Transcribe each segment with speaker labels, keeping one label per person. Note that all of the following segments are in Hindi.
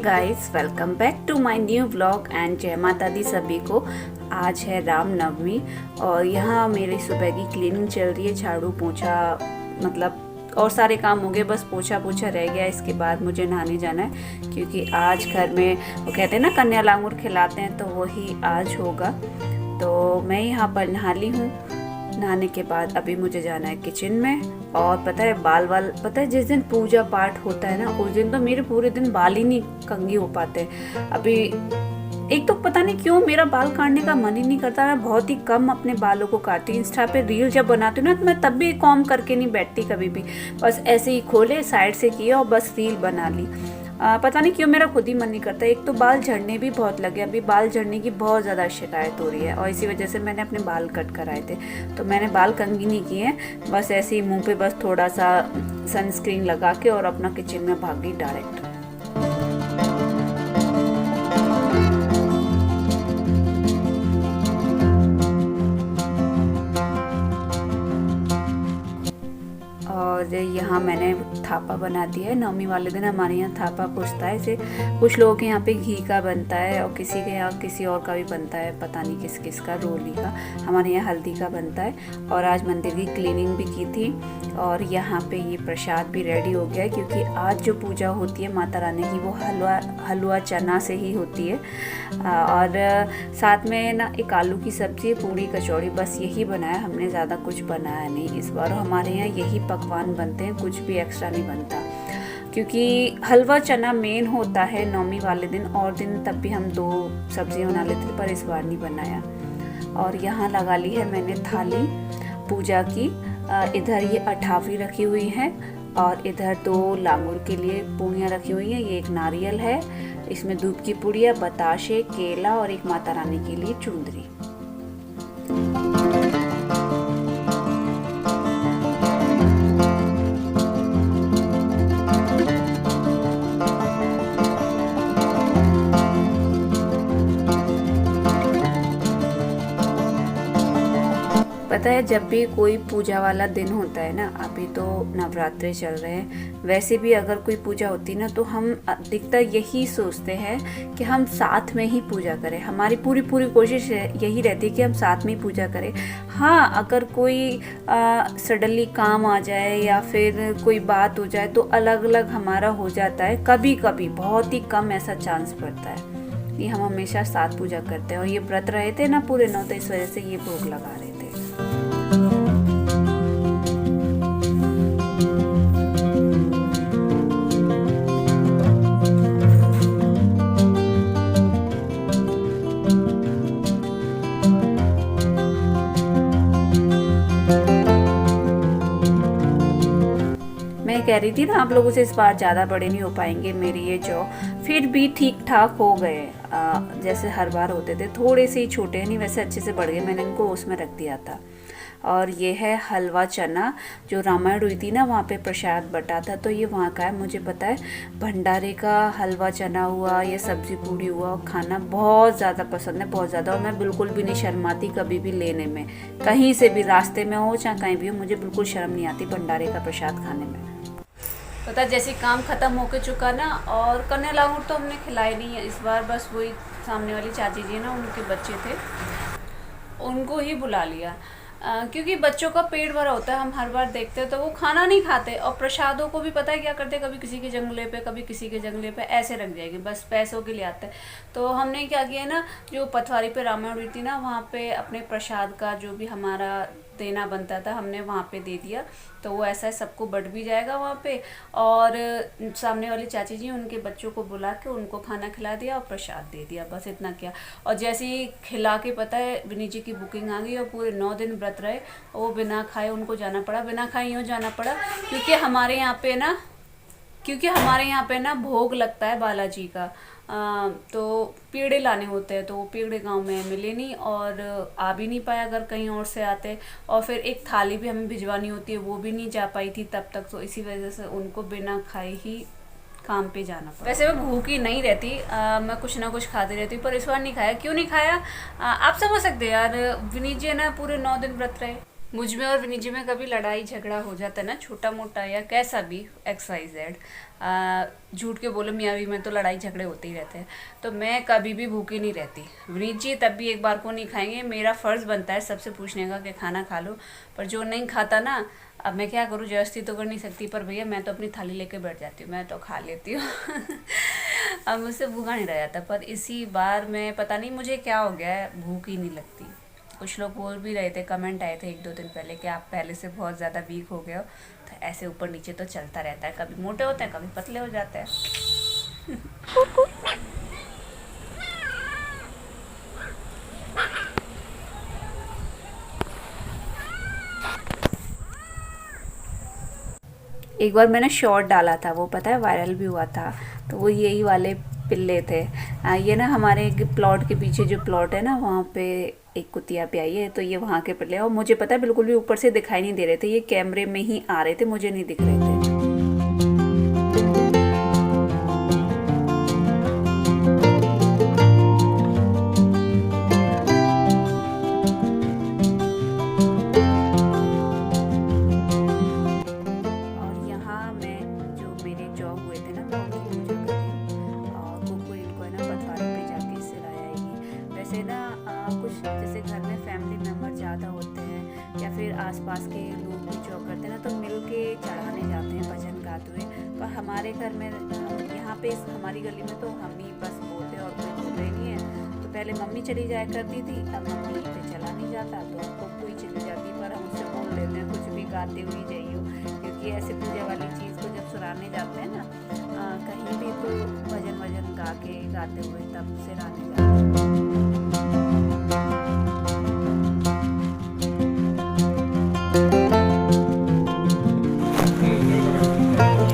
Speaker 1: Guys, welcome back to my new vlog and जय माता दी सभी को। आज है रामनवमी और यहाँ मेरी सुबह की क्लीनिंग चल रही है। झाड़ू पोछा मतलब और सारे काम हो गए, बस पोछा पोछा रह गया। इसके बाद मुझे नहाने जाना है क्योंकि आज घर में वो कहते हैं ना कन्या लांगुर खिलाते हैं, तो वही आज होगा। तो मैं यहाँ पर नहा ली हूँ। नहाने के बाद अभी मुझे जाना है किचन में। और पता है बाल पता है जिस दिन पूजा पाठ होता है ना, उस दिन तो मेरे पूरे दिन बाल ही नहीं कंघी हो पाते। अभी एक तो पता नहीं क्यों मेरा बाल काटने का मन ही नहीं करता। मैं बहुत ही कम अपने बालों को काटती हूँ। इंस्टा पे रील जब बनाती हूँ ना, तो मैं तब भी कॉम करके नहीं बैठती कभी भी। बस ऐसे ही खोले, साइड से किया और बस रील बना ली। पता नहीं क्यों मेरा खुद ही मन नहीं करता। एक तो बाल झड़ने भी बहुत लगे, अभी बाल झड़ने की बहुत ज़्यादा शिकायत हो रही है और इसी वजह से मैंने अपने बाल कट कराए थे। तो मैंने बाल कंघी नहीं किए हैं, बस ऐसे ही मुंह पे बस थोड़ा सा सनस्क्रीन लगा के और अपना किचन में भाग गई डायरेक्ट। और यहाँ मैंने थापा बना दिया है। नवमी वाले दिन हमारे यहाँ थापा पूछता है। इसे कुछ लोगों के यहाँ पे घी का बनता है और किसी के यहाँ किसी और का भी बनता है, पता नहीं किस किस का, रोली का। हमारे यहाँ हल्दी का बनता है। और आज मंदिर की क्लीनिंग भी की थी और यहाँ पे ये प्रसाद भी रेडी हो गया है क्योंकि आज जो पूजा होती है माता रानी की वो हलवा चना से ही होती है। और साथ में ना एक आलू की सब्जी, पूड़ी, कचौड़ी, बस यही बनाया हमने। ज़्यादा कुछ बनाया नहीं इस बार। हमारे यहाँ यही पकवान बनते हैं, कुछ भी एक्स्ट्रा नहीं बनता क्योंकि हलवा चना मेन होता है नवमी वाले दिन। और दिन तब भी हम 2 सब्जियां बना लेते थे, पर इस बार नहीं बनाया। और यहाँ लगा ली है मैंने थाली पूजा की। इधर ये अठावी रखी हुई है और इधर 2 लांगुर के लिए पूड़ियाँ रखी हुई हैं। ये एक नारियल है, इसमें दूध की पूड़ियाँ, बताशे, केला और एक माता रानी के लिए चुंदरी। पता है जब भी कोई पूजा वाला दिन होता है ना, अभी तो नवरात्रे चल रहे हैं, वैसे भी अगर कोई पूजा होती ना तो हम अधिकतर यही सोचते हैं कि हम साथ में ही पूजा करें। हमारी पूरी कोशिश यही रहती है कि हम साथ में ही पूजा करें। हाँ, अगर कोई सडनली काम आ जाए या फिर कोई बात हो जाए तो अलग अलग हमारा हो जाता है। कभी कभी बहुत ही कम ऐसा चांस पड़ता है। ये हम हमेशा साथ पूजा करते हैं। और ये व्रत रहे थे ना पूरे 9, तो इस वजह से ये भोग लगा रहे थे। कह रही थी ना आप लोगों से, इस बार ज़्यादा बड़े नहीं हो पाएंगे मेरे ये जौ, फिर भी ठीक ठाक हो गए। जैसे हर बार होते थे, थोड़े से ही छोटे नहीं, वैसे अच्छे से बढ़ गए। मैंने इनको उसमें रख दिया था। और ये है हलवा चना, जो रामायण हुई थी ना वहाँ पे प्रसाद बटा था, तो ये वहाँ का है। मुझे पता है भंडारे का हलवा चना हुआ, ये सब्जी पूड़ी हुआ, खाना बहुत ज़्यादा पसंद है, बहुत ज़्यादा। और मैं बिल्कुल भी नहीं शर्माती कभी भी लेने में, कहीं से भी, रास्ते में हो चाहे कहीं भी हो, मुझे बिल्कुल शर्म नहीं आती भंडारे का प्रसाद खाने में। पता है जैसे काम ख़त्म होके चुका ना, और कन्या लांगुर तो हमने खिलाई नहीं है इस बार। बस वही सामने वाली चाची जी ना, उनके बच्चे थे, उनको ही बुला लिया क्योंकि बच्चों का पेट भरा होता है। हम हर बार देखते हैं तो वो खाना नहीं खाते। और प्रसादों को भी पता है क्या करते, कभी किसी के जंगले पे, कभी किसी के जंगले पे, ऐसे रख जाएगी, बस पैसों के लिए आते हैं। तो हमने क्या किया ना, जो पथवारी पे रामायण हुई थी ना, वहाँ पे अपने प्रसाद का जो भी हमारा देना बनता था हमने वहाँ पे दे दिया। तो वो ऐसा है सबको बट भी जाएगा वहाँ पे। और सामने वाली चाची जी उनके बच्चों को बुला के उनको खाना खिला दिया और प्रसाद दे दिया, बस इतना किया। और जैसे ही खिला के पता है विनी जी की बुकिंग आ गई और पूरे 9 दिन व्रत रहे। वो बिना खाए उनको जाना पड़ा, बिना खाए यूँ जाना पड़ा क्योंकि हमारे यहाँ पे ना भोग लगता है बालाजी का। तो पेड़े लाने होते हैं, तो वो पेड़े गांव में मिले नहीं और आ भी नहीं पाया अगर कहीं और से आते। और फिर एक थाली भी हमें भिजवानी होती है, वो भी नहीं जा पाई थी तब तक। तो इसी वजह से उनको बिना खाए ही काम पे जाना पड़ा। वैसे मैं भूखी नहीं रहती, मैं कुछ ना कुछ खाती रहती हूँ, पर इस बार नहीं खाया। क्यों नहीं खाया आप समझ सकते यार, विनीत जी ना पूरे 9 दिन व्रत रहे। मुझ में और विनीजी में कभी लड़ाई झगड़ा हो जाता है ना, छोटा मोटा या कैसा भी, XYZ, झूठ के बोलो मियाँ बीवी में तो लड़ाई झगड़े होते ही रहते हैं। तो मैं कभी भी भूखी नहीं रहती। विनीजी तब भी एक बार को नहीं खाएंगे, मेरा फ़र्ज़ बनता है सबसे पूछने का कि खाना खा लो। पर जो नहीं खाता ना, अब मैं क्या करूँ, जबरदस्ती तो कर नहीं सकती, पर भैया मैं तो अपनी थाली लेके बैठ जाती हूँ, मैं तो खा लेती हूँ। अब मुझसे भूखा नहीं रह जाता। पर इसी बार मैं पता नहीं मुझे क्या हो गया है, भूख ही नहीं लगती। कुछ लोग बोल भी रहे थे, कमेंट आए थे 1-2 दिन पहले कि आप पहले से बहुत ज़्यादा वीक हो गए हो। तो ऐसे ऊपर नीचे तो चलता रहता है, कभी मोटे होते हैं कभी पतले हो जाते हैं। एक बार मैंने शॉर्ट डाला था, वो पता है वायरल भी हुआ था। तो वो यही वाले पिल्ले थे। ये ना हमारे प्लॉट के पीछे जो प्लॉट है ना, वहाँ पे एक कुतिया पे आई है। तो ये वहाँ के पिल्ले, और मुझे पता है बिल्कुल भी ऊपर से दिखाई नहीं दे रहे थे, ये कैमरे में ही आ रहे थे, मुझे नहीं दिख रहे थे। और यहाँ मैं जो मेरे जॉब हुए थे ना, मैं उनकी पूजा कर रही हूँ। और कुकु इनको है ना पथवारी पे जाके सिलाएगी। वैसे ना कुछ जैसे घर में फैमिली मेम्बर ज़्यादा होते हैं या फिर आसपास के लोग भी जॉब करते हैं ना, तो मिल के चढ़ाने जाते हैं भजन गाते हुए। पर हमारे घर में यहाँ पे हमारी गली में तो हम ही बस बोलते हैं और कोई बोल रहे नहीं है। तो पहले मम्मी चली जाया करती थी, अब मम्मी पे चला नहीं जाता तो कुकु ही चली जाती। पर हम उससे बोल देते हैं कुछ भी गाते हुए जाइयो, क्योंकि ऐसे पूजा वाली चीज़ को जब सुराने जाते हैं ना कहीं भी, तो भजन वजन गा के गाते हुए तब सिराने जाते हैं।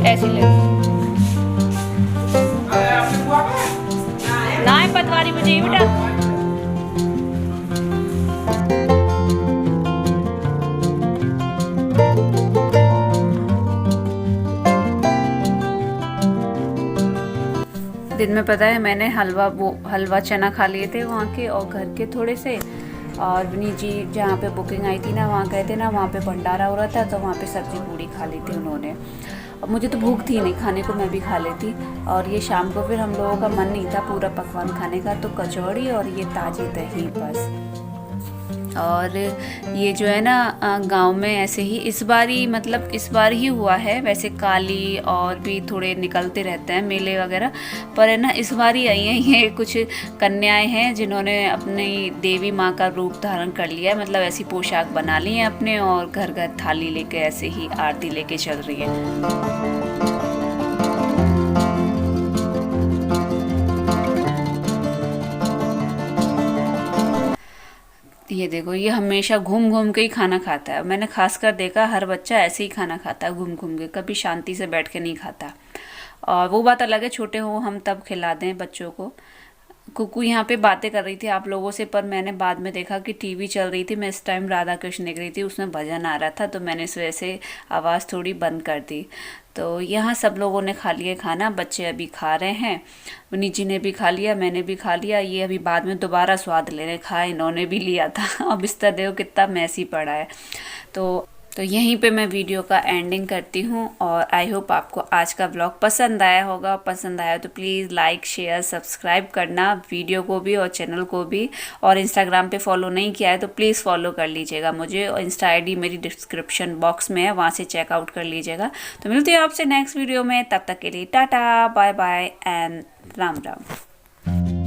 Speaker 1: ऐसे ले ना है पतवारी मुझे ये बेटा। दिन में पता है मैंने हलवा चना खा लिए थे वहाँ के, और घर के थोड़े से। और विनी जी जहाँ पे बुकिंग आई थी ना, वहाँ गए थे ना, वहाँ पे भंडारा हो रहा था, तो वहाँ पे सब्जी पूड़ी खा ली थी उन्होंने। अब मुझे तो भूख थी नहीं खाने को, मैं भी खा लेती। और ये शाम को फिर हम लोगों का मन नहीं था पूरा पकवान खाने का, तो कचौड़ी और ये ताज़ी दही बस। और ये जो है ना गांव में ऐसे ही इस बार ही, मतलब इस बार ही हुआ है। वैसे काली और भी थोड़े निकलते रहते हैं मेले वगैरह, पर है ना इस बार ही आई हैं ये कुछ कन्याएं हैं जिन्होंने अपनी देवी माँ का रूप धारण कर लिया है, मतलब ऐसी पोशाक बना ली है अपने, और घर घर थाली लेके ऐसे ही आरती लेके चल रही है। ये देखो, ये हमेशा घूम घूम के ही खाना खाता है। मैंने खासकर देखा हर बच्चा ऐसे ही खाना खाता है, घूम घूम के, कभी शांति से बैठ के नहीं खाता। और वो बात अलग है छोटे हो हम तब खिला दें बच्चों को। कुकू यहाँ पे बातें कर रही थी आप लोगों से, पर मैंने बाद में देखा कि टीवी चल रही थी, मैं इस टाइम राधा कृष्ण देख रही थी, उसमें भजन आ रहा था, तो मैंने इस वजह से आवाज़ थोड़ी बंद कर दी। तो यहाँ सब लोगों ने खा लिया खाना, बच्चे अभी खा रहे हैं। नीची ने भी खा लिया, मैंने भी खा लिया। ये अभी बाद में दोबारा स्वाद लेने खा, इन्होंने भी लिया था। अब बिस्तर देखो कितना मैसी पड़ा है। तो यहीं पे मैं वीडियो का एंडिंग करती हूँ, और आई होप आपको आज का ब्लॉग पसंद आया होगा। पसंद आया तो प्लीज़ लाइक शेयर सब्सक्राइब करना, वीडियो को भी और चैनल को भी। और इंस्टाग्राम पे फॉलो नहीं किया है तो प्लीज़ फॉलो कर लीजिएगा मुझे, और इंस्टा आईडी मेरी डिस्क्रिप्शन बॉक्स में है, वहाँ से चेकआउट कर लीजिएगा। तो मिलती हूँ आपसे नेक्स्ट वीडियो में, तब तक के लिए tata bye bye and Ram Ram.